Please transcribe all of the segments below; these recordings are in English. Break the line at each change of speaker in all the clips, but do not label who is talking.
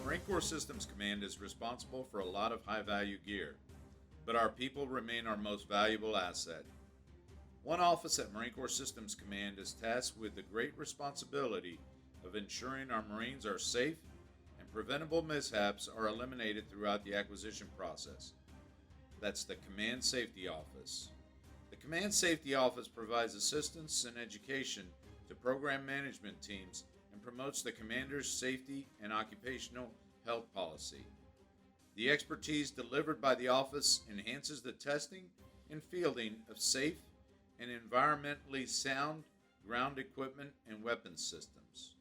Marine Corps Systems Command is responsible for a lot of high-value gear, but our people remain our most valuable asset. One office at Marine Corps Systems Command is tasked with the great responsibility of ensuring our Marines are safe and preventable mishaps are eliminated throughout the acquisition process. That's the Command Safety Office. The Command Safety Office provides assistance and education to program management teams and promotes the commander's safety and occupational health policy. The expertise delivered by the office enhances the testing and fielding of safe and environmentally sound ground equipment and weapons systems.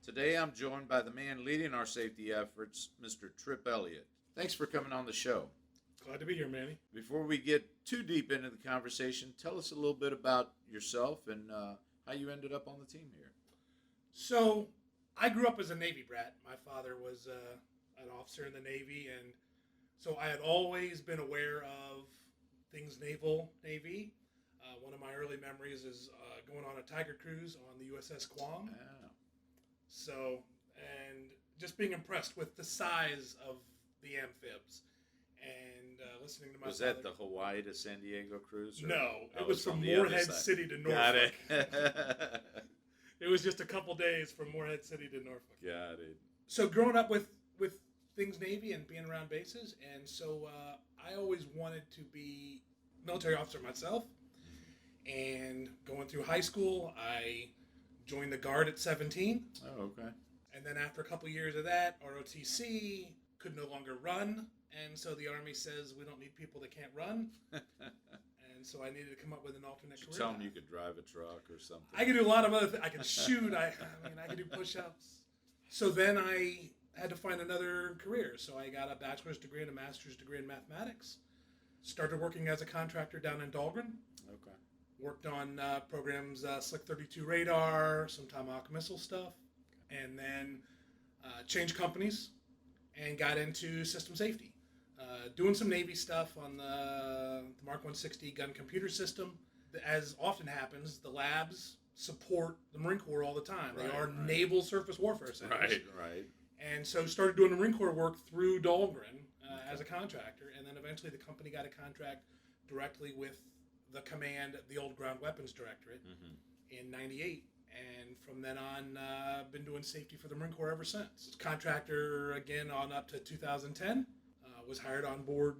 Today I'm joined by the man leading our safety efforts, Mr. Tripp Elliott. Thanks for coming on the show.
Glad to be here, Manny.
Before we get too deep into the conversation, tell us a little bit about yourself and how you ended up on the team here.
So, I grew up as a Navy brat. My father was an officer in the Navy, and so I had always been aware of things Navy. One of my early memories is going on a Tiger cruise on the USS Guam.
Oh.
So, and just being impressed with the size of the amphibs. And listening to my
Was
father.
that the Hawaii to San Diego cruise?
No, it was from Morehead City to Norfolk.
Got it.
It was just a couple days from Morehead City to Norfolk.
Got it.
So growing up with things Navy and being around bases, and so I always wanted to be a military officer myself. And going through high school, I joined the Guard at 17.
Oh, okay.
And then after a couple years of that, ROTC could no longer run. And so the Army says, we don't need people that can't run. And so I needed to come up with an alternate career.
Tell them you could drive a truck or something.
I could do a lot of other things. I could shoot. I could do push-ups. So then I had to find another career. So I got a bachelor's degree and a master's degree in mathematics. Started working as a contractor down in Dahlgren.
Okay.
Worked on programs, Slick 32 radar, some Tomahawk missile stuff. And then changed companies and got into system safety. Doing some Navy stuff on the Mark 160 gun computer system. As often happens, the labs support the Marine Corps all the time. They are naval surface warfare centers.
Right.
And so started doing the Marine Corps work through Dahlgren as a contractor. And then eventually the company got a contract directly with the command, the old Ground Weapons Directorate in 98. And from then on, been doing safety for the Marine Corps ever since. Contractor again on up to 2010. Was hired on board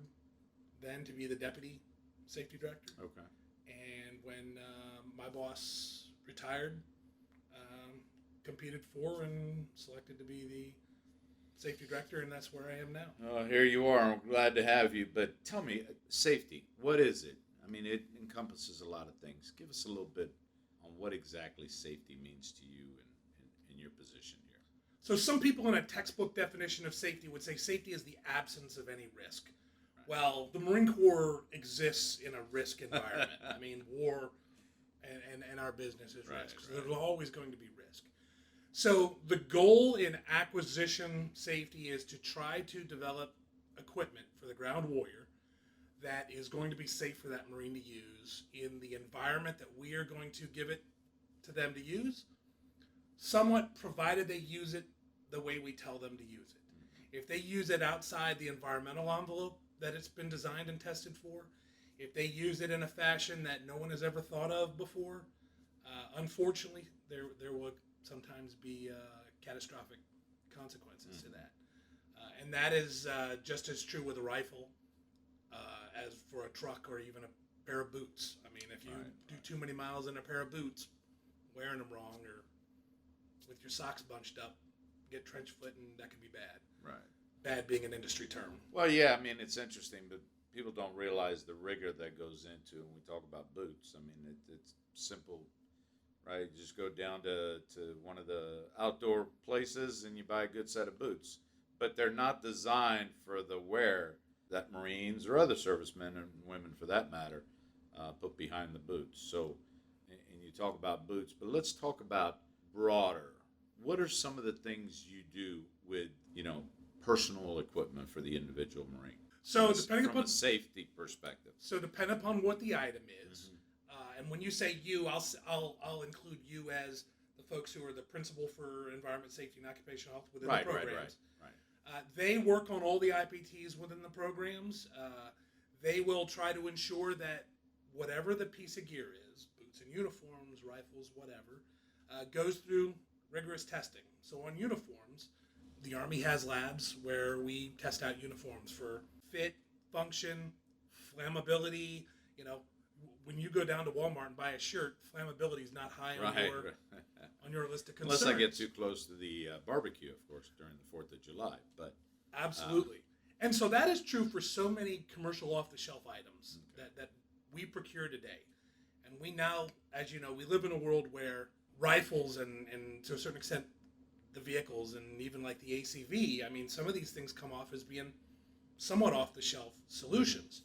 then to be the deputy safety director.
Okay.
And when my boss retired, competed for and selected to be the safety director, and that's where I am now.
Oh, here you are. I'm glad to have you. But tell me, safety, what is it? I mean, it encompasses a lot of things. Give us a little bit on what exactly safety means to you in your position here.
So some people in a textbook definition of safety would say safety is the absence of any risk. Right. Well, the Marine Corps exists in a risk environment. I mean, war and our business is risk. So there's always going to be risk. So the goal in acquisition safety is to try to develop equipment for the ground warrior that is going to be safe for that Marine to use in the environment that we are going to give it to them to use, somewhat provided they use it the way we tell them to use it. If they use it outside the environmental envelope that it's been designed and tested for, if they use it in a fashion that no one has ever thought of before, unfortunately, there will sometimes be catastrophic consequences to that. And that is just as true with a rifle as for a truck or even a pair of boots. I mean, if you do too many miles in a pair of boots, wearing them wrong or with your socks bunched up, get trench foot, and that could be bad.
Right.
Bad being an industry term.
Well, yeah, I mean, it's interesting, but people don't realize the rigor that goes into when we talk about boots. I mean, it's simple, right? You just go down to one of the outdoor places and you buy a good set of boots. But they're not designed for the wear that Marines or other servicemen and women, for that matter, put behind the boots. So, and you talk about boots, but let's talk about broader. What are some of the things you do with, personal equipment for the individual Marine?
So
from a safety perspective.
So depending upon what the item is, and when you say you, I'll include you as the folks who are the principal for environment, safety, and occupational health within the programs.
Right.
They work on all the IPTs within the programs. They will try to ensure that whatever the piece of gear is, boots and uniforms, rifles, whatever, goes through rigorous testing. So on uniforms, the Army has labs where we test out uniforms for fit, function, flammability. You know, when you go down to Walmart and buy a shirt, flammability is not high on your list of concerns.
Unless I get too close to the barbecue, of course, during the 4th of July. But
absolutely. And so that is true for so many commercial off-the-shelf items that we procure today. And we now, as you know, we live in a world where rifles and to a certain extent the vehicles and even like the ACV, I mean, some of these things come off as being somewhat off-the-shelf solutions.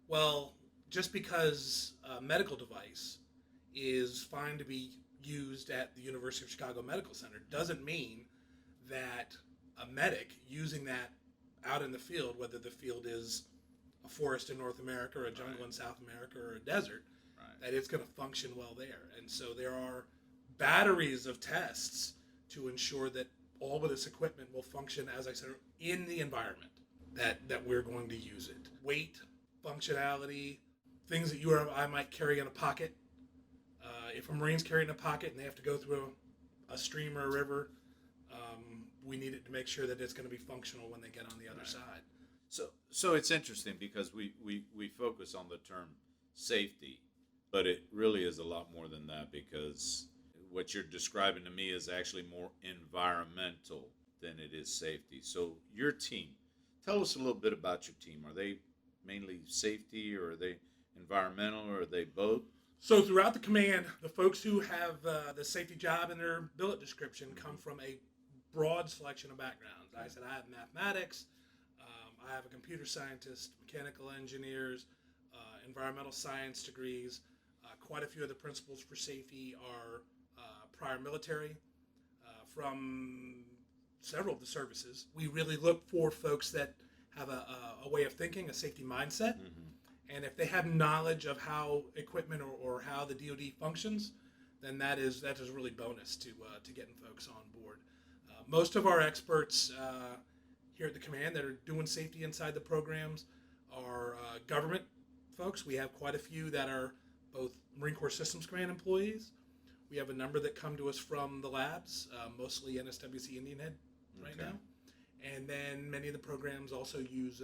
Well, just because a medical device is fine to be used at the University of Chicago Medical Center doesn't mean that a medic using that out in the field, whether the field is a forest in North America or a jungle in South America or a desert, that it's going to function well there. And so there are batteries of tests to ensure that all of this equipment will function, as I said, in the environment that we're going to use it. Weight, functionality, things that you or I might carry in a pocket. If a Marine's carrying a pocket and they have to go through a stream or a river, we need it to make sure that it's going to be functional when they get on the other side.
So it's interesting because we focus on the term safety, but it really is a lot more than that, because what you're describing to me is actually more environmental than it is safety. So your team, tell us a little bit about your team. Are they mainly safety, or are they environmental, or are they both?
So throughout the command, the folks who have the safety job in their billet description come from a broad selection of backgrounds. I said I have mathematics, I have a computer scientist, mechanical engineers, environmental science degrees. Quite a few of the principals for safety are prior military from several of the services. We really look for folks that have a way of thinking, a safety mindset. And if they have knowledge of how equipment or how the DoD functions, then that is really bonus to getting folks on board. Most of our experts here at the command that are doing safety inside the programs are government folks. We have quite a few that are both Marine Corps Systems Command employees. We have a number that come to us from the labs, mostly NSWC Indian Head right now. And then many of the programs also use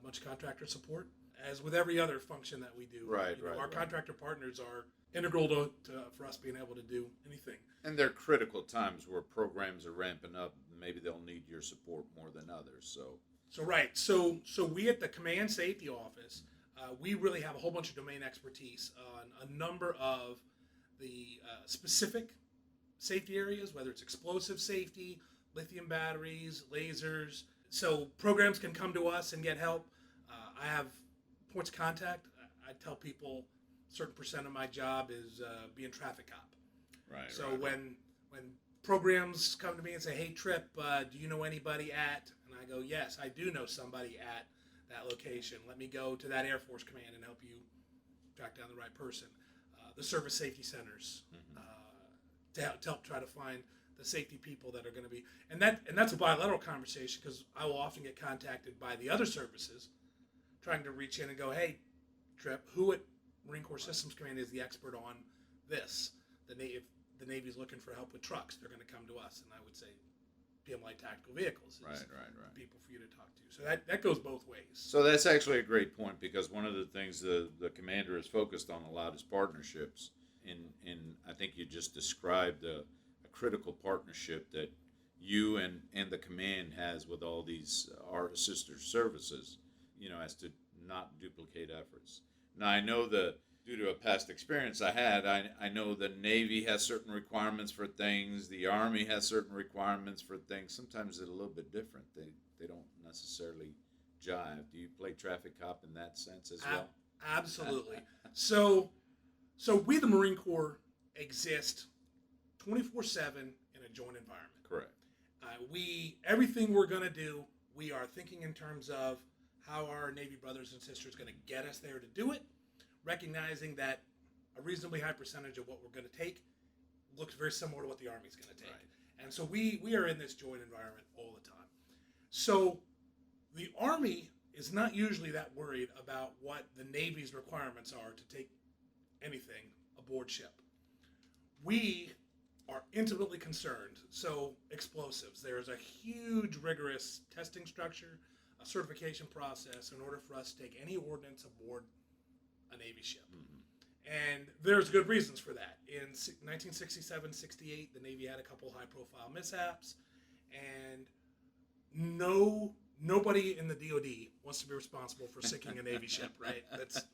much contractor support. As with every other function that we do, our contractor partners are integral to for us being able to do anything.
And there are critical times where programs are ramping up. Maybe they'll need your support more than others.
So we at the Command Safety Office, we really have a whole bunch of domain expertise on a number of the specific safety areas, whether it's explosive safety, lithium batteries, lasers. So programs can come to us and get help. I have points of contact. I tell people a certain percent of my job is being traffic cop. So when programs come to me and say, "Hey, Tripp, do you know anybody at?" And I go, "Yes, I do know somebody at that location. Let me go to that Air Force Command and help you track down the right person." The service safety centers to help try to find the safety people that are going to be, and that's a bilateral conversation, because I will often get contacted by the other services trying to reach in and go, "Hey, Tripp, who at Marine Corps Systems Command is the expert on this?" If the Navy's looking for help with trucks, they're going to come to us, and I would say PM Light Tactical Vehicles is people for you to talk to. So that goes both ways.
So that's actually a great point, because one of the things the commander is focused on a lot is partnerships. And I think you just described a critical partnership that you and the command has with all these our sister services, as to not duplicate efforts. Now, I know due to a past experience I had, I know the Navy has certain requirements for things, the Army has certain requirements for things. Sometimes they're a little bit different. They don't necessarily jive. Do you play traffic cop in that sense as well?
Absolutely. So we, the Marine Corps, exist 24/7 in a joint environment.
Correct.
Everything we're going to do, we are thinking in terms of how our Navy brothers and sisters are going to get us there to do it, recognizing that a reasonably high percentage of what we're going to take looks very similar to what the Army's going to take. And so we are in this joint environment all the time. So the Army is not usually that worried about what the Navy's requirements are to take anything aboard ship. We are intimately concerned. So explosives, there is a huge rigorous testing structure, a certification process in order for us to take any ordnance aboard a Navy ship. And there's good reasons for that. In 1967-68, the Navy had a couple high-profile mishaps, and nobody in the DoD wants to be responsible for sinking a Navy ship, right?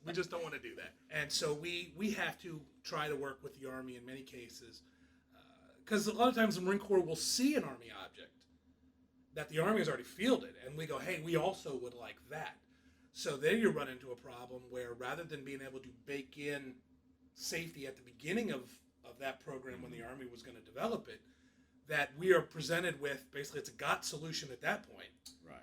We just don't want to do that. And so we have to try to work with the Army in many cases, because a lot of times the Marine Corps will see an Army object that the Army has already fielded, and we go, hey, we also would like that. So then you run into a problem where rather than being able to bake in safety at the beginning of that program when the Army was going to develop it, that we are presented with basically it's a GOT solution at that point.
Right.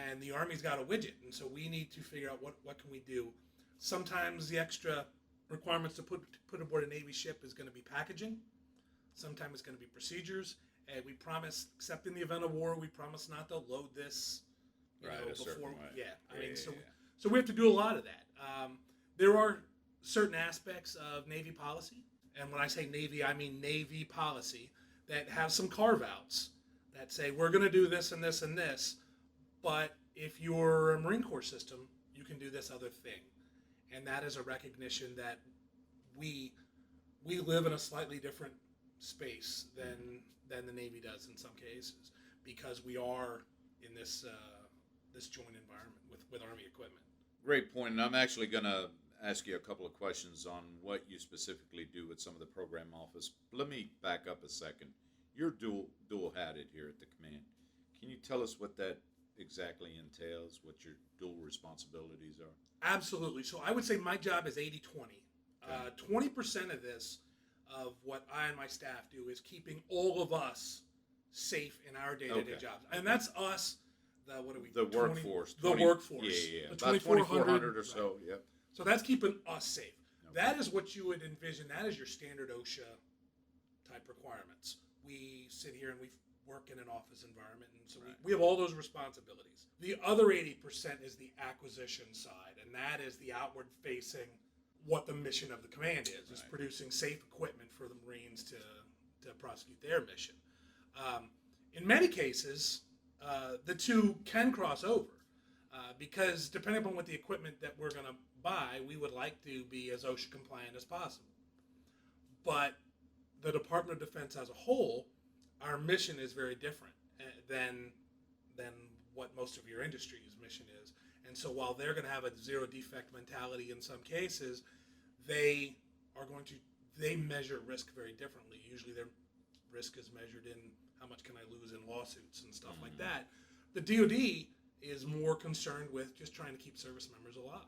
And the Army's got a widget. And so we need to figure out what can we do. Sometimes the extra requirements to put aboard a Navy ship is going to be packaging. Sometimes it's going to be procedures. And we promise, except in the event of war, we promise not to load this before. So we have to do a lot of that. There are certain aspects of Navy policy, and when I say Navy, I mean Navy policy, that have some carve-outs that say we're going to do this and this and this, but if you're a Marine Corps system, you can do this other thing. And that is a recognition that we live in a slightly different space than the Navy does in some cases, because we are in this joint environment with Army equipment.
Great point. And I'm actually going to ask you a couple of questions on what you specifically do with some of the program office. Let me back up a second. You're dual-hatted here at the command. Can you tell us what that exactly entails, what your dual responsibilities are?
Absolutely. So I would say my job is 80-20. 20% of this, of what I and my staff do, is keeping all of us safe in our day-to-day jobs. And that's us,
workforce.
The workforce.
Yeah.
The
About 2,400 or so,
right. So that's keeping us safe. Okay. That is what you would envision. That is your standard OSHA type requirements. We sit here and we work in an office environment, and so we have all those responsibilities. The other 80% is the acquisition side, and that is the outward facing, what the mission of the command is producing safe equipment for the Marines to prosecute their mission. In many cases, the two can cross over, because depending upon what the equipment that we're going to buy, we would like to be as OSHA compliant as possible. But the Department of Defense as a whole, our mission is very different than what most of your industry's mission is. And so while they're going to have a zero defect mentality in some cases, they measure risk very differently. Usually their risk is measured in how much can I lose in lawsuits and stuff like that. The DoD is more concerned with just trying to keep service members alive.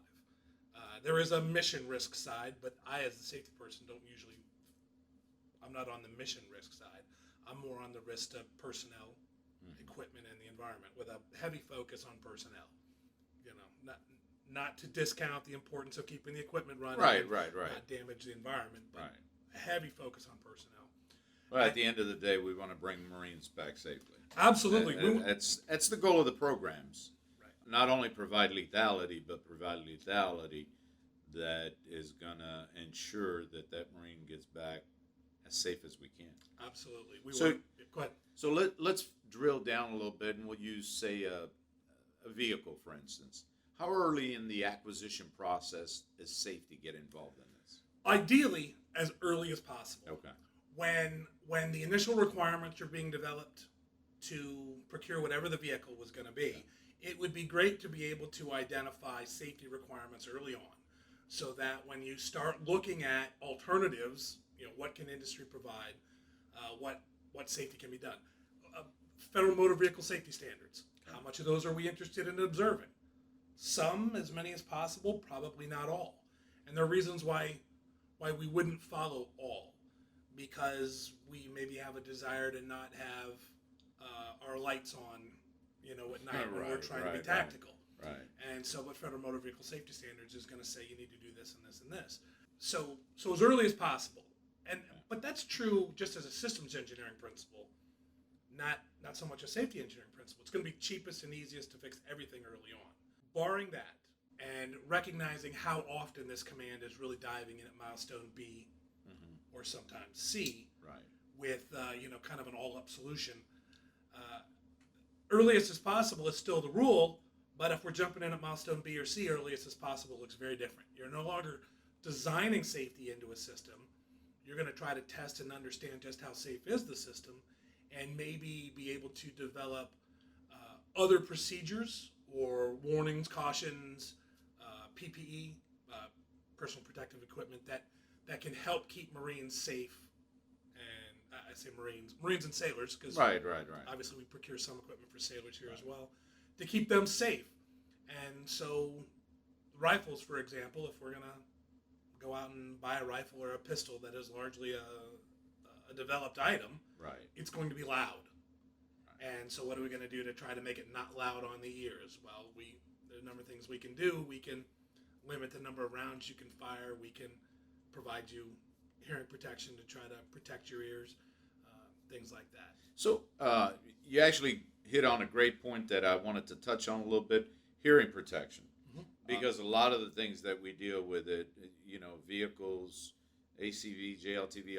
There is a mission risk side, but I, as a safety person, I'm not on the mission risk side. I'm more on the risk to personnel, equipment, and the environment, with a heavy focus on personnel. Not to discount the importance of keeping the equipment running,
right.
Not damage the environment, but a heavy focus on personnel.
Well, at the end of the day, we want to bring Marines back safely.
Absolutely.
That's the goal of the programs. Right. Not only provide lethality, but provide lethality that is going to ensure that Marine gets back as safe as we can.
Absolutely. Go ahead.
So let's drill down a little bit, and we'll use, say, a vehicle, for instance. How early in the acquisition process does safety get involved in this?
Ideally, as early as possible.
Okay.
When the initial requirements are being developed to procure whatever the vehicle was going to be, it would be great to be able to identify safety requirements early on, so that when you start looking at alternatives, what can industry provide, what safety can be done. Federal Motor Vehicle Safety Standards, how much of those are we interested in observing? Some, as many as possible, probably not all. And there are reasons why we wouldn't follow all, because we maybe have a desire to not have our lights on, at night when we're trying to be tactical.
Right.
And so what Federal Motor Vehicle Safety Standards is going to say, you need to do this and this and this. So as early as possible. But that's true just as a systems engineering principle, not so much a safety engineering principle. It's going to be cheapest and easiest to fix everything early on. Barring that, and recognizing how often this command is really diving in at milestone B or sometimes C,
Right.
with kind of an all-up solution. Earliest as possible is still the rule, but if we're jumping in at milestone B or C, earliest as possible looks very different. You're no longer designing safety into a system. You're going to try to test and understand just how safe is the system, and maybe be able to develop other procedures or warnings, cautions, PPE, personal protective equipment that can help keep Marines safe. And I say Marines and sailors, because
Right.
obviously we procure some equipment for sailors here as well, to keep them safe. And so rifles, for example, if we're going to go out and buy a rifle or a pistol that is largely a developed item,
Right.
it's going to be loud. And so what are we going to do to try to make it not loud on the ears? Well, there's a number of things we can do. We can limit the number of rounds you can fire. We can provide you hearing protection to try to protect your ears, things like that.
So you actually hit on a great point that I wanted to touch on a little bit, hearing protection. Because a lot of the things that we deal with, vehicles, ACV, JLTV,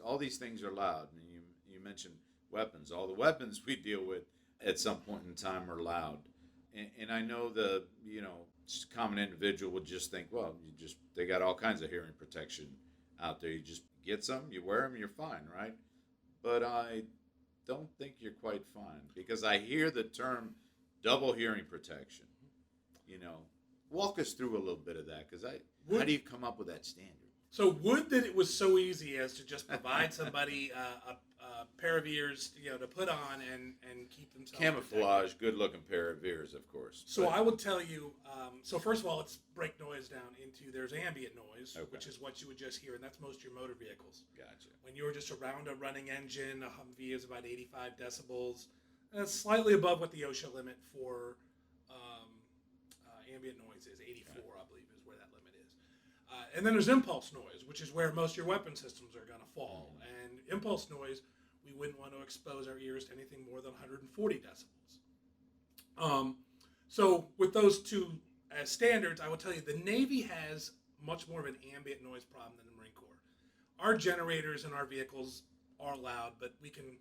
all these things are loud. I mean, you mentioned weapons. All the weapons we deal with at some point in time are loud. And I know the common individual would just think, well, they got all kinds of hearing protection out there. You just get some, you wear them, you're fine, right? But I don't think you're quite fine, because I hear the term double hearing protection. Walk us through a little bit of that, because how do you come up with that standard?
So would that it was so easy as to just provide somebody a pair of ears, to put on and keep themselves
camouflage, good-looking pair of ears, of course.
So I would tell you. So first of all, let's break noise down into there's ambient noise, which is what you would just hear, and that's most of your motor vehicles.
Gotcha.
When you're just around a running engine, a Humvee is about 85 decibels. That's slightly above what the OSHA limit for ambient noise is. 84, I believe, is where that limit is. And then there's impulse noise, which is where most of your weapon systems are going to fall. And impulse noise, we wouldn't want to expose our ears to anything more than 140 decibels. So with those two as standards, I will tell you the Navy has much more of an ambient noise problem than the Marine Corps. Our generators in our vehicles are loud, but we can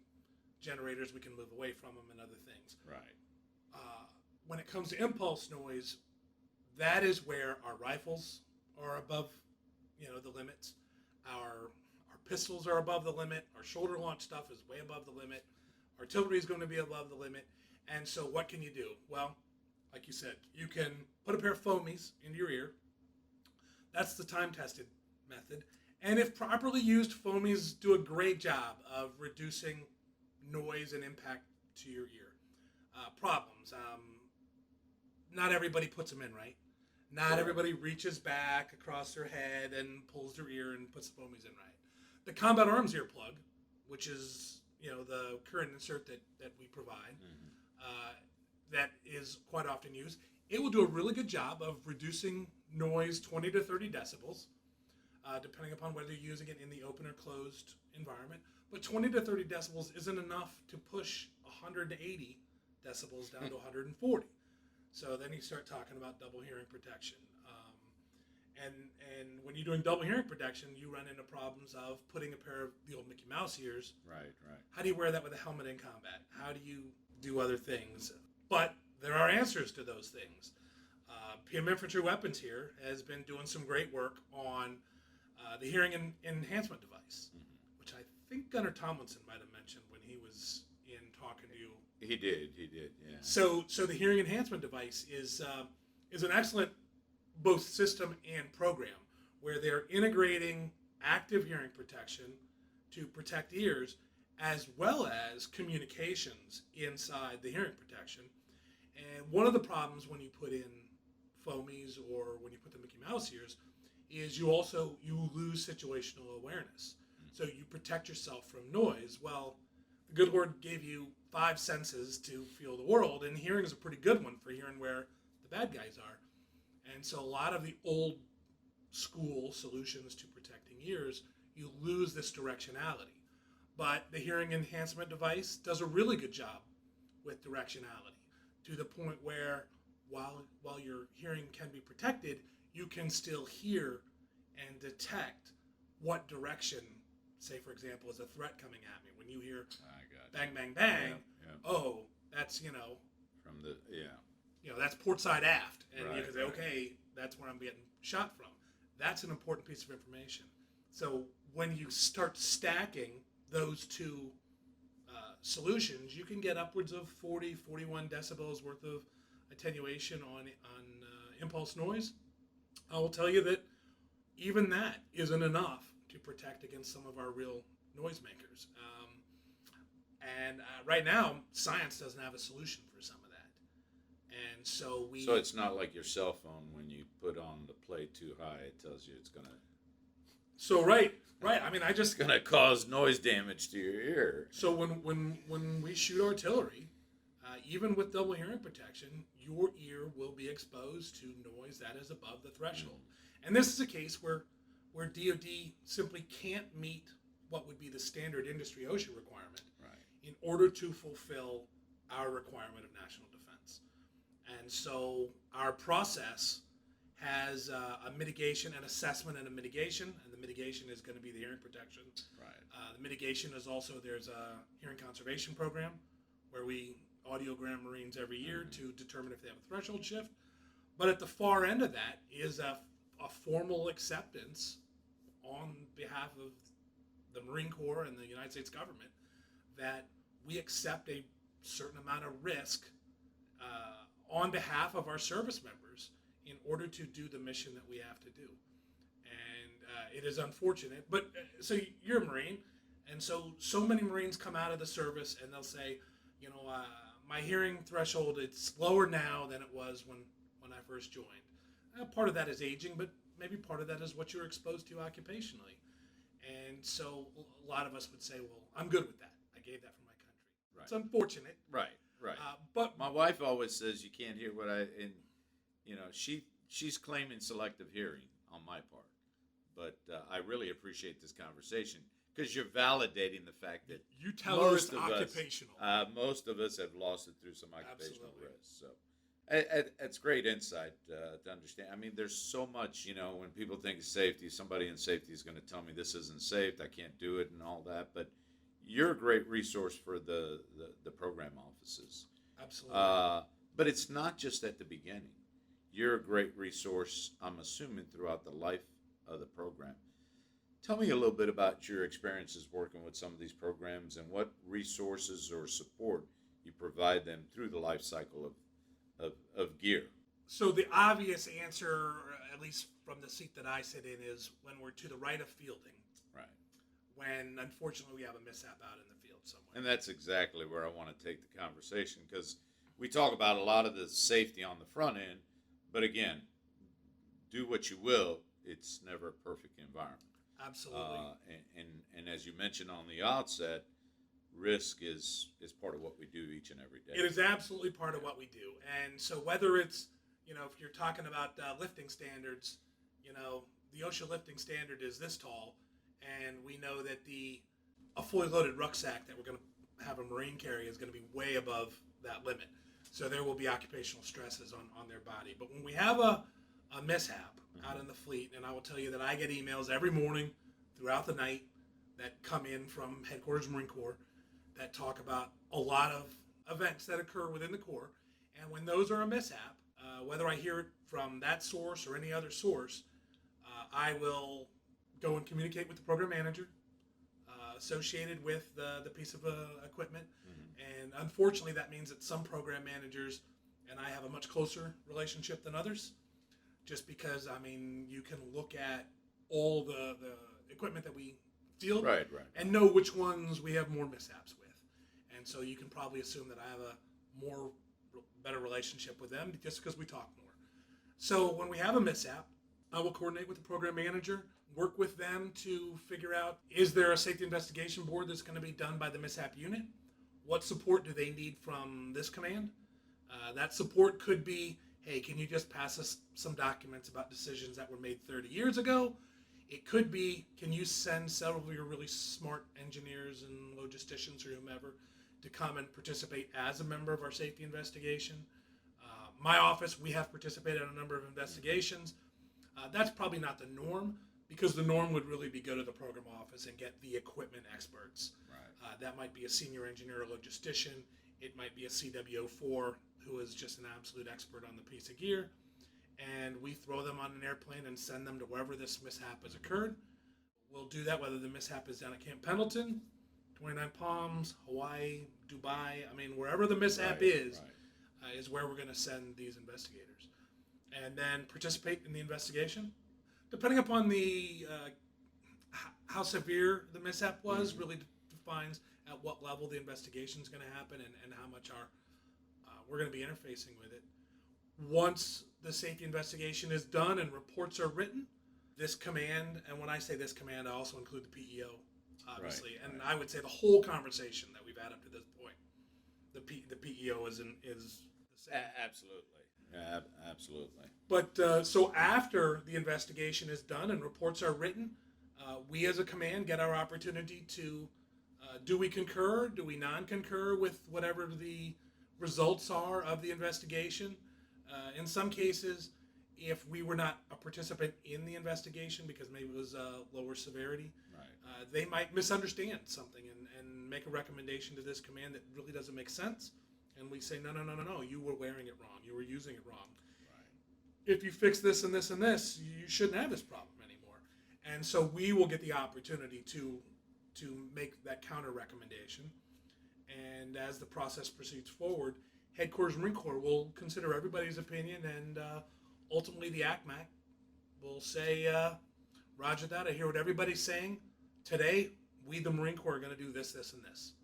move away from them and other things.
Right.
When it comes to impulse noise, that is where our rifles are above, the limits. Our pistols are above the limit. Our shoulder launch stuff is way above the limit. Artillery is going to be above the limit. And so what can you do? Well, like you said, you can put a pair of foamies into your ear. That's the time-tested method. And if properly used, foamies do a great job of reducing noise and impact to your ear. Problems. Not everybody puts them in right. Not everybody reaches back across their head and pulls their ear and puts the foamies in right. The Combat Arms earplug, which is the current insert that we provide, that is quite often used, it will do a really good job of reducing noise 20 to 30 decibels, depending upon whether you're using it in the open or closed environment. But 20 to 30 decibels isn't enough to push 180 decibels down to 140. So then you start talking about double hearing protection. And when you're doing double hearing protection, you run into problems of putting a pair of the old Mickey Mouse ears.
Right.
How do you wear that with a helmet in combat? How do you do other things? But there are answers to those things. PM Infantry Weapons here has been doing some great work on the hearing enhancement device, which I think Gunnar Tomlinson might have mentioned when he was in talking to you.
He did, yeah.
So the hearing enhancement device is an excellent both system and program where they're integrating active hearing protection to protect ears as well as communications inside the hearing protection. And one of the problems when you put in foamies or when you put the Mickey Mouse ears is you lose situational awareness. So you protect yourself from noise. Well, the good Lord gave you 5 senses to feel the world, and hearing is a pretty good one for hearing where the bad guys are. And so a lot of the old school solutions to protecting ears, you lose this directionality. But the hearing enhancement device does a really good job with directionality, to the point where while your hearing can be protected, you can still hear and detect what direction, say for example, is a threat coming at me. When you hear bang, bang, bang, oh, that's,
from the,
that's port side aft. And
Right,
you can say,
right.
okay, that's where I'm getting shot from. That's an important piece of information. So when you start stacking those two solutions, you can get upwards of 40, 41 decibels worth of attenuation on impulse noise. I will tell you that even that isn't enough to protect against some of our real noisemakers. And right now, science doesn't have a solution for some of that. And so
So it's not like your cell phone when you put on the play too high, it tells you it's gonna
Right. I mean,
it's gonna cause noise damage to your ear.
So when we shoot artillery, even with double hearing protection, your ear will be exposed to noise that is above the threshold. And this is a case where DoD simply can't meet what would be the standard industry OSHA requirement in order to fulfill our requirement of national defense. And so our process has a mitigation, an assessment, and a mitigation. And the mitigation is going to be the hearing protection. The mitigation is also, there's a hearing conservation program where we audiogram Marines every year to determine if they have a threshold shift. But at the far end of that is a formal acceptance on behalf of the Marine Corps and the United States government that we accept a certain amount of risk on behalf of our service members in order to do the mission that we have to do. And it is unfortunate, but so you're a Marine, and so many Marines come out of the service and they'll say, my hearing threshold, it's lower now than it was when I first joined. Part of that is aging, but maybe part of that is what you're exposed to occupationally. And so a lot of us would say, well, I'm good with that. I gave that for my country.
Right.
It's unfortunate.
Right.
But
My wife always says you can't hear what she's claiming selective hearing on my part, but I really appreciate this conversation because you're validating the fact that
you tell us it's
most of us have lost it through some occupational
Absolutely.
risk. So it's great insight to understand. I mean, there's so much, when people think of safety, somebody in safety is going to tell me this isn't safe, I can't do it, and all that. But you're a great resource for the program offices.
Absolutely.
But it's not just at the beginning. You're a great resource, I'm assuming, throughout the life of the program. Tell me a little bit about your experiences working with some of these programs and what resources or support you provide them through the life cycle of gear.
So the obvious answer, at least from the seat that I sit in, is when we're to the right of fielding.
Right.
When, unfortunately, we have a mishap out in the field somewhere.
And that's exactly where I want to take the conversation, because we talk about a lot of the safety on the front end, but again, do what you will, it's never a perfect environment.
Absolutely.
And as you mentioned on the outset, risk is part of what we do each and every day.
It is absolutely part of what we do. And so whether it's, if you're talking about lifting standards, the OSHA lifting standard is this tall, and we know that a fully loaded rucksack that we're going to have a Marine carry is going to be way above that limit. So there will be occupational stresses on their body. But when we have a mishap out in the fleet, and I will tell you that I get emails every morning throughout the night that come in from Headquarters Marine Corps that talk about a lot of events that occur within the Corps. And when those are a mishap, whether I hear it from that source or any other source, I will go and communicate with the program manager associated with the piece of equipment. And unfortunately, that means that some program managers and I have a much closer relationship than others, just because, you can look at all the equipment that we field and know which ones we have more mishaps with. And so you can probably assume that I have a better relationship with them just because we talk more. So when we have a mishap, I will coordinate with the program manager, work with them to figure out, is there a safety investigation board that's going to be done by the mishap unit? What support do they need from this command? That support could be, hey, can you just pass us some documents about decisions that were made 30 years ago? It could be, can you send several of your really smart engineers and logisticians or whomever to come and participate as a member of our safety investigation? My office, we have participated in a number of investigations. That's probably not the norm, because the norm would really be go to the program office and get the equipment experts.
Right.
That might be a senior engineer or logistician. It might be a CWO4 who is just an absolute expert on the piece of gear. And we throw them on an airplane and send them to wherever this mishap has occurred. We'll do that whether the mishap is down at Camp Pendleton, 29 Palms, Hawaii, Dubai. I mean, wherever the mishap is where we're going to send these investigators. And then participate in the investigation. Depending upon the how severe the mishap was, really defines at what level the investigation is going to happen and how much we're going to be interfacing with it. Once the safety investigation is done and reports are written, this command, and when I say this command, I also include the PEO, obviously, and I would say the whole conversation that we've had up to this point, the PEO is the same.
Absolutely. Yeah, absolutely.
But so after the investigation is done and reports are written, we as a command get our opportunity to, do we concur, do we non-concur with whatever the results are of the investigation? In some cases, if we were not a participant in the investigation because maybe it was lower severity, they might misunderstand something and make a recommendation to this command that really doesn't make sense. And we say, no, you were wearing it wrong. You were using it wrong. Right. If you fix this and this and this, you shouldn't have this problem anymore. And so we will get the opportunity to make that counter recommendation. And as the process proceeds forward, Headquarters Marine Corps will consider everybody's opinion, and ultimately the ACMAC will say, roger that, I hear what everybody's saying. Today, we, the Marine Corps, are going to do this, this, and this.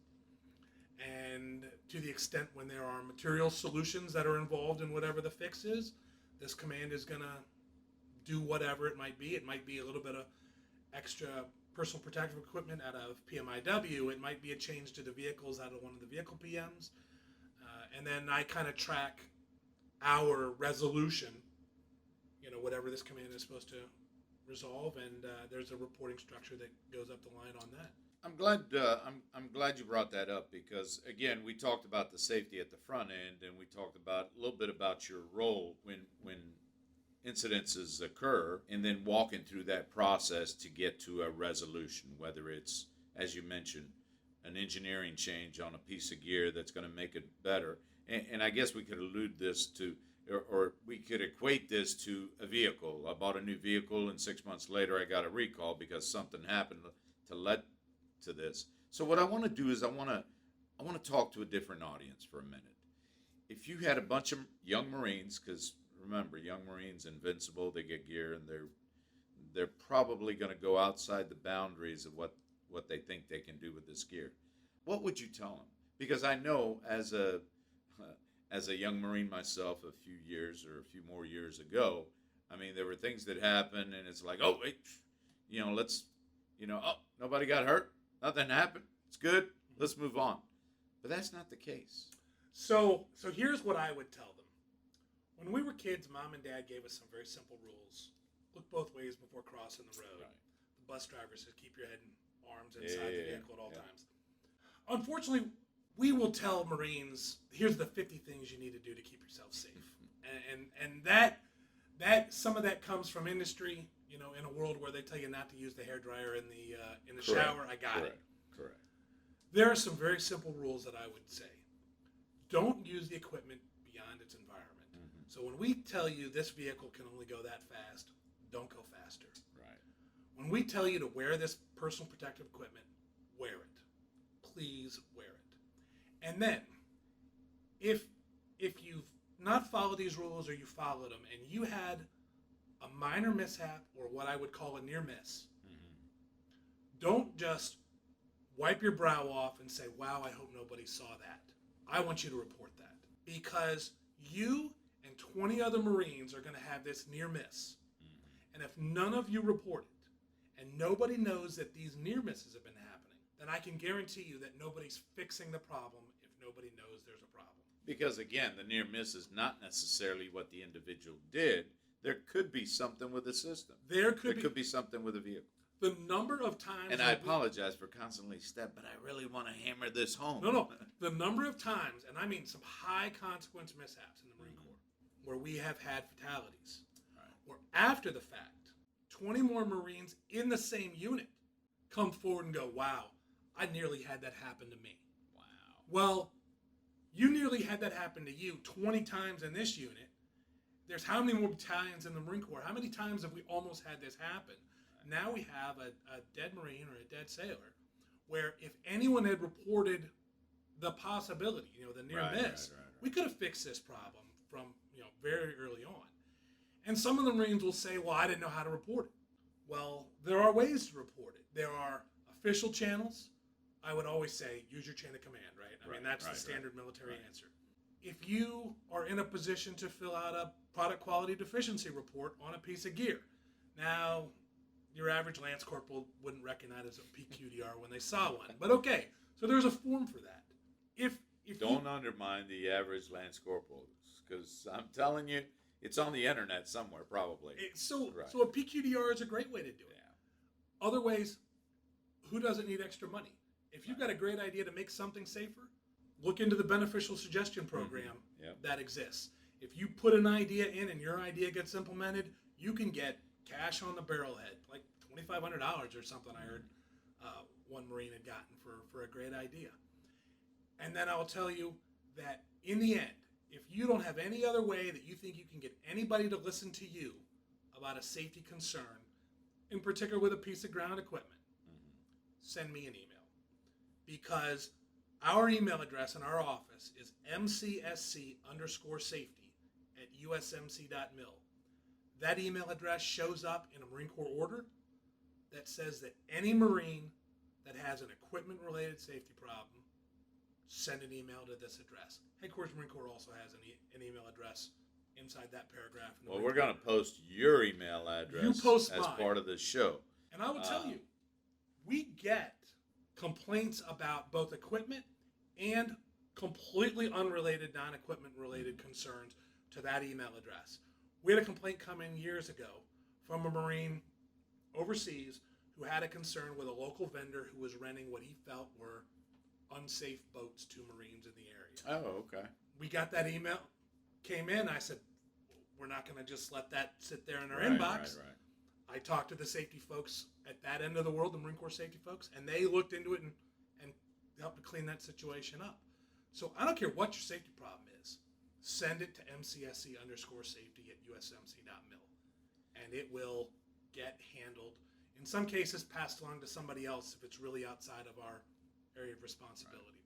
And to the extent when there are material solutions that are involved in whatever the fix is, this command is going to do whatever it might be. It might be a little bit of extra personal protective equipment out of PMIW. It might be a change to the vehicles out of one of the vehicle PMs. And then I kind of track our resolution, whatever this command is supposed to resolve, and there's a reporting structure that goes up the line on that.
I'm glad you brought that up because, again, we talked about the safety at the front end, and we talked about a little bit about your role when incidences occur, and then walking through that process to get to a resolution, whether it's, as you mentioned, an engineering change on a piece of gear that's going to make it better. And I guess we could allude this to, or we could equate this to a vehicle. I bought a new vehicle, and 6 months later I got a recall because something happened to lead to this. So what I want to do is I want to talk to a different audience for a minute. If you had a bunch of young Marines, because remember, young Marines invincible, they get gear, and they're probably going to go outside the boundaries of what they think they can do with this gear. What would you tell them? Because I know as a young Marine myself a few years or a few more years ago, I mean, there were things that happened, and it's like, oh, wait, nobody got hurt. Nothing happened. It's good. Let's move on. But that's not the case.
So here's what I would tell them. When we were kids, Mom and Dad gave us some very simple rules. Look both ways before crossing the road. Right. The bus driver said keep your head and arms inside the vehicle at all times. Unfortunately, we will tell Marines, here's the 50 things you need to do to keep yourself safe. and that some of that comes from industry, in a world where they tell you not to use the hairdryer in the shower. I got it.
Correct.
There are some very simple rules that I would say. Don't use the equipment beyond its environment. Mm-hmm. So when we tell you this vehicle can only go that fast, don't go faster.
Right.
When we tell you to wear this personal protective equipment, wear it. Please wear it. And then, if you've not followed these rules or you followed them and you had a minor mishap or what I would call a near miss, don't just wipe your brow off and say, wow, I hope nobody saw that. I want you to report that. Because you and 20 other Marines are going to have this near miss. And if none of you report it, and nobody knows that these near misses have been happening, then I can guarantee you that nobody's fixing the problem if nobody knows there's a problem.
Because, again, the near miss is not necessarily what the individual did. there could be something with the system.
There
There
could
could be something with the vehicle.
the number of times.
And I apologize for constantly but I really want to hammer this home.
No. The number of times, and I mean some high consequence mishaps in the Marine Corps, where we have had fatalities, or after the fact, 20 more Marines in the same unit come forward and go, wow, I nearly had that happen to me.
Wow.
Well, you nearly had that happen to you 20 times in this unit. There's how many more battalions in the Marine Corps? How many times have we almost had this happen? Now we have a dead Marine or a dead sailor where if anyone had reported the possibility, the near miss, we could have fixed this problem from, very early on. And some of the Marines will say, well, I didn't know how to report it. Well, there are ways to report it. There are official channels. I would always say use your chain of command, right? I mean, that's the standard military answer. If you are in a position to fill out a product quality deficiency report on a piece of gear, now your average Lance Corporal wouldn't recognize a PQDR when they saw one. But okay, so there's a form for that. If
Don't undermine the average Lance Corporal, because I'm telling you, it's on the internet somewhere, probably.
So a PQDR is a great way to do it. Yeah. Other ways, who doesn't need extra money? If you've got a great idea to make something safer, look into the beneficial suggestion program that exists. If you put an idea in and your idea gets implemented, you can get cash on the barrelhead, like $2,500 or something. I heard one Marine had gotten for a great idea. And then I'll tell you that in the end, if you don't have any other way that you think you can get anybody to listen to you about a safety concern, in particular with a piece of ground equipment, send me an email. Because our email address in our office is mcsc_safety@usmc.mil. That email address shows up in a Marine Corps order that says that any Marine that has an equipment-related safety problem, send an email to this address. Headquarters Marine Corps also has an email address inside that paragraph.
Well, we're going to post your email address as part of this show.
And I will tell you, we get complaints about both equipment and completely unrelated, non-equipment related concerns to that email address. We had a complaint come in years ago from a Marine overseas who had a concern with a local vendor who was renting what he felt were unsafe boats to Marines in the area.
Oh, okay.
We got that email, came in, I said, we're not going to just let that sit there in our inbox.
Right.
I talked to the safety folks at that end of the world, the Marine Corps safety folks, and they looked into it and helped to clean that situation up. So I don't care what your safety problem is, send it to mcsc_safety@usmc.mil, and it will get handled. In some cases, passed along to somebody else if it's really outside of our area of responsibility.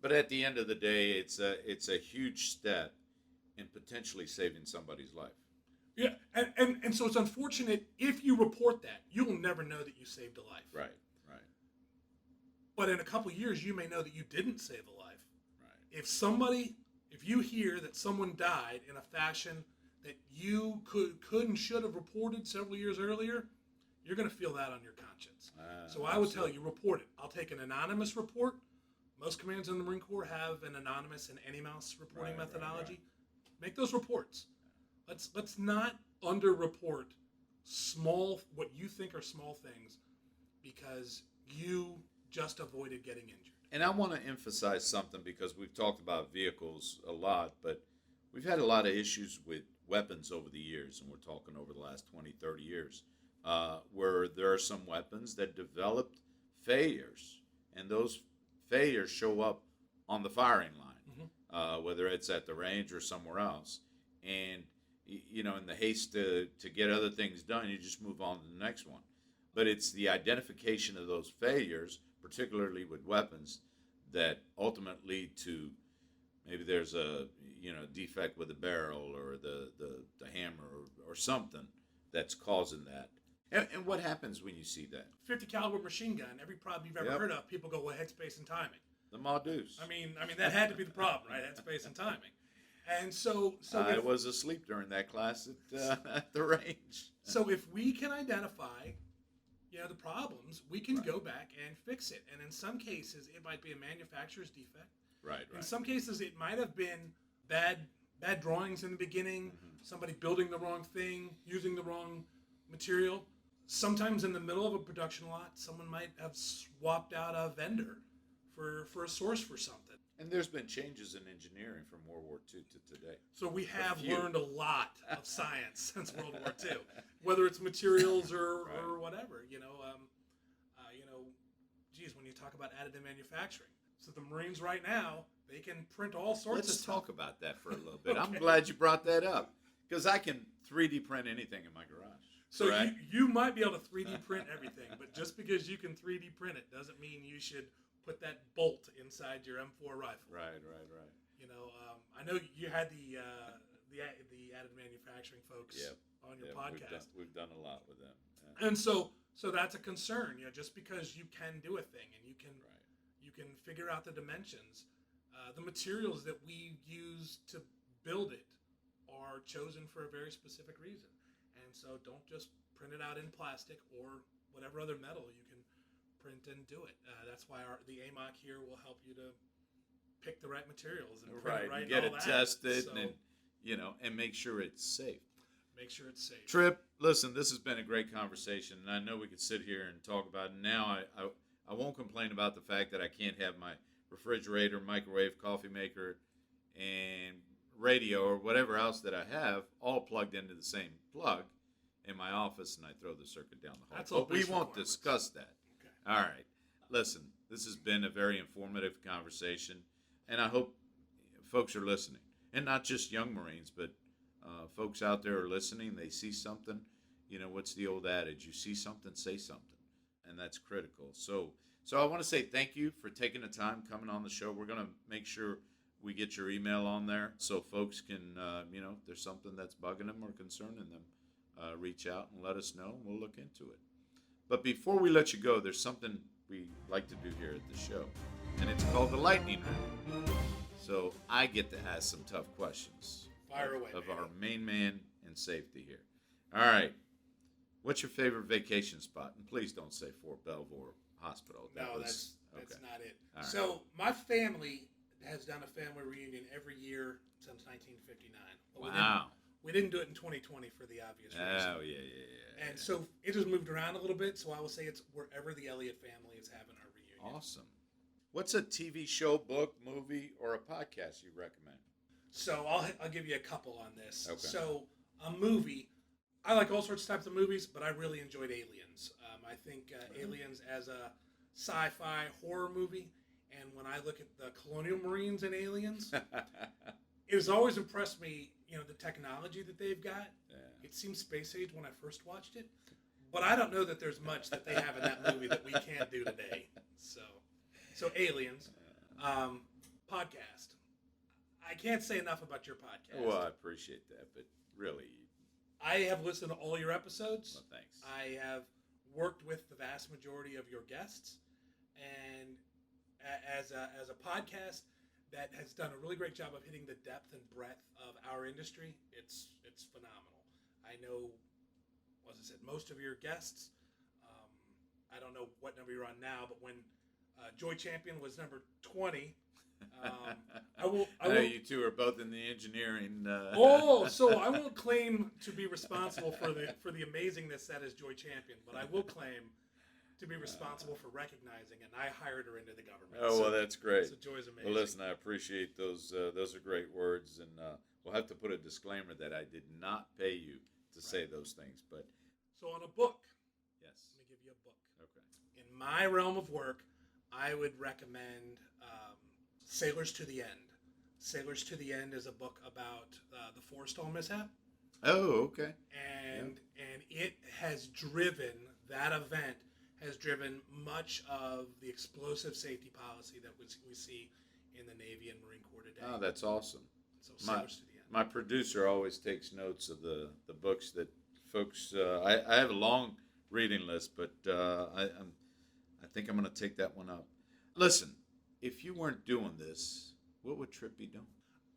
But at the end of the day, it's a huge step in potentially saving somebody's life.
Yeah, and so it's unfortunate if you report that, you'll never know that you saved a life.
Right.
But in a couple of years, you may know that you didn't save a life.
Right.
If you hear that someone died in a fashion that you could and should have reported several years earlier, you're going to feel that on your conscience. So I would tell you, report it. I'll take an anonymous report. Most commands in the Marine Corps have an anonymous and any mouse reporting methodology. Right. Make those reports. Let's not underreport what you think are small things because you just avoided getting injured.
And I want to emphasize something because we've talked about vehicles a lot, but we've had a lot of issues with weapons over the years, and we're talking over the last 20, 30 years, where there are some weapons that developed failures, and those failures show up on the firing line, whether it's at the range or somewhere else. And, in the haste to get other things done, you just move on to the next one. But it's the identification of those failures, particularly with weapons, that ultimately lead to maybe there's a defect with the barrel or the hammer or something that's causing that. And what happens when you see that?
50 caliber machine gun, every problem you've ever heard of, people go, well, headspace and timing.
The Maudus.
I mean that had to be the problem, right? Headspace and timing. And so
I was asleep during that class at the range.
So if we can identify, the problems, we can go back and fix it. And in some cases, it might be a manufacturer's defect.
Right.
In some cases, it might have been bad bad drawings in the beginning, somebody building the wrong thing, using the wrong material. Sometimes in the middle of a production lot, someone might have swapped out a vendor for a source for something.
And there's been changes in engineering from World War II to today.
So we have learned a lot of science since World War II, whether it's materials or whatever. Geez, when you talk about additive manufacturing, so the Marines right now, they can print all sorts of stuff.
Let's talk about that for a little bit. Okay. I'm glad you brought that up because I can 3D print anything in my garage.
So you might be able to 3D print everything, but just because you can 3D print it doesn't mean you should put that bolt inside your M4 rifle.
Right.
I know you had the additive manufacturing folks on your podcast.
We've done a lot with them. Yeah.
And so that's a concern. Just because you can do a thing and you can figure out the dimensions, the materials that we use to build it are chosen for a very specific reason. And so don't just print it out in plastic or whatever other metal you can print and do it. That's why the AMOC here will help you to pick the right materials and print it right and
get
all
it
that.
tested and make sure it's safe.
Make sure it's safe.
Tripp, listen, this has been a great conversation, and I know we could sit here and talk about it. Now I won't complain about the fact that I can't have my refrigerator, microwave, coffee maker, and radio or whatever else that I have all plugged into the same plug in my office, and I throw the circuit down the hall.
That's all.
But we won't discuss that.
Okay.
All right. Listen, this has been a very informative conversation, and I hope folks are listening, and not just young Marines, but folks out there are listening. They see something. What's the old adage? You see something, say something, and that's critical. So I want to say thank you for taking the time coming on the show. We're going to make sure we get your email on there so folks can, if there's something that's bugging them or concerning them, reach out and let us know, and we'll look into it. But before we let you go, there's something we like to do here at the show, and it's called the Lightning Round. So I get to ask some tough questions
Fire away,
of our main man in safety here. All right. What's your favorite vacation spot? And please don't say Fort Belvoir Hospital.
That's not it.
All right.
So my family has done a family reunion every year since 1959. Well,
wow.
We didn't do it in 2020 for the obvious reason.
Oh, yeah.
And so it has moved around a little bit, so I will say it's wherever the Elliott family is having our reunion.
Awesome. What's a TV show, book, movie, or a podcast you recommend?
So I'll give you a couple on this.
Okay.
So a movie, I like all sorts of types of movies, but I really enjoyed Aliens. I think Aliens as a sci-fi horror movie, and when I look at the Colonial Marines in Aliens, it has always impressed me, the technology that they've got.
Yeah.
It seemed space age when I first watched it, but I don't know that there's much that they have in that movie that we can't do today. So Aliens, podcast. I can't say enough about your podcast.
Well, I appreciate that, but really,
I have listened to all your episodes.
well, thanks.
I have worked with the vast majority of your guests, and as a podcast that has done a really great job of hitting the depth and breadth of our industry, it's phenomenal. I know, as I said, most of your guests. I don't know what number you're on now, but when Joy Champion was number 20. I
know you two are both in the engineering.
So I won't claim to be responsible for the amazingness that is Joy Champion, but I will claim to be responsible for recognizing it. And I hired her into the government.
Oh, well, that's great.
So Joy's amazing.
Well, listen, I appreciate those. Those are great words, and we'll have to put a disclaimer that I did not pay you to say those things. But
so on a book,
yes,
let me give you a book.
Okay.
In my realm of work, I would recommend Sailors to the End. Sailors to the End is a book about the Forrestal mishap.
Oh, okay.
And it has driven, that event has driven much of the explosive safety policy that we see in the Navy and Marine Corps today.
Oh, that's awesome.
So Sailors to the End.
My producer always takes notes of the books that folks. I have a long reading list, but I think I'm going to take that one up. Listen, if you weren't doing this, what would Tripp be doing?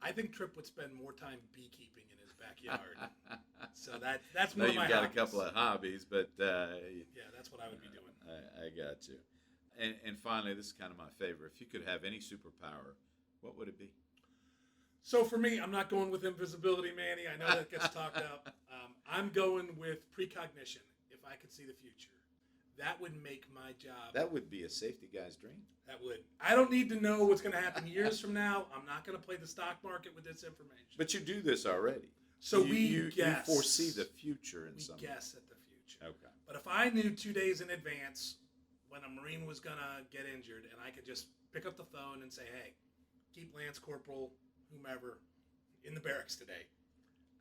I think Tripp would spend more time beekeeping in his backyard. So that's one of my
hobbies. You've got a couple of hobbies, but
yeah, that's what I would be doing.
I got you. And finally, this is kind of my favorite. If you could have any superpower, what would it be?
So for me, I'm not going with invisibility, Manny. I know that gets talked up. I'm going with precognition. If I could see the future, that would make my job.
That would be a safety guy's dream.
That would. I don't need to know what's going to happen years from now. I'm not going to play the stock market with this information.
But you do this already.
So
you
guess.
You foresee the future in some way.
We guess at the future.
Okay.
But if I knew 2 days in advance when a Marine was going to get injured, and I could just pick up the phone and say, hey, keep Lance Corporal, whomever, in the barracks today,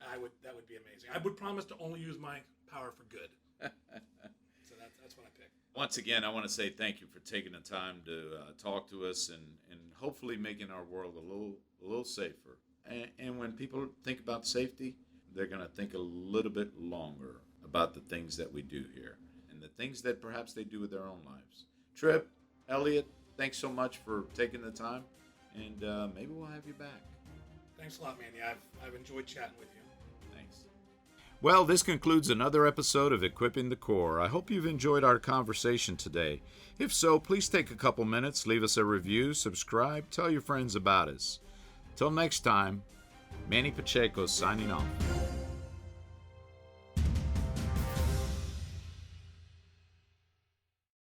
that would be amazing. I would promise to only use my power for good. So that's what I pick.
Once again, I want to say thank you for taking the time to talk to us and hopefully making our world a little safer. And when people think about safety, they're going to think a little bit longer about the things that we do here and the things that perhaps they do with their own lives. Tripp, Elliott, thanks so much for taking the time, and maybe we'll have you back.
Thanks a lot, Manny. I've enjoyed chatting with you.
Thanks. Well, this concludes another episode of Equipping the Core. I hope you've enjoyed our conversation today. If so, please take a couple minutes, leave us a review, subscribe, tell your friends about us. Till next time, Manny Pacheco signing off.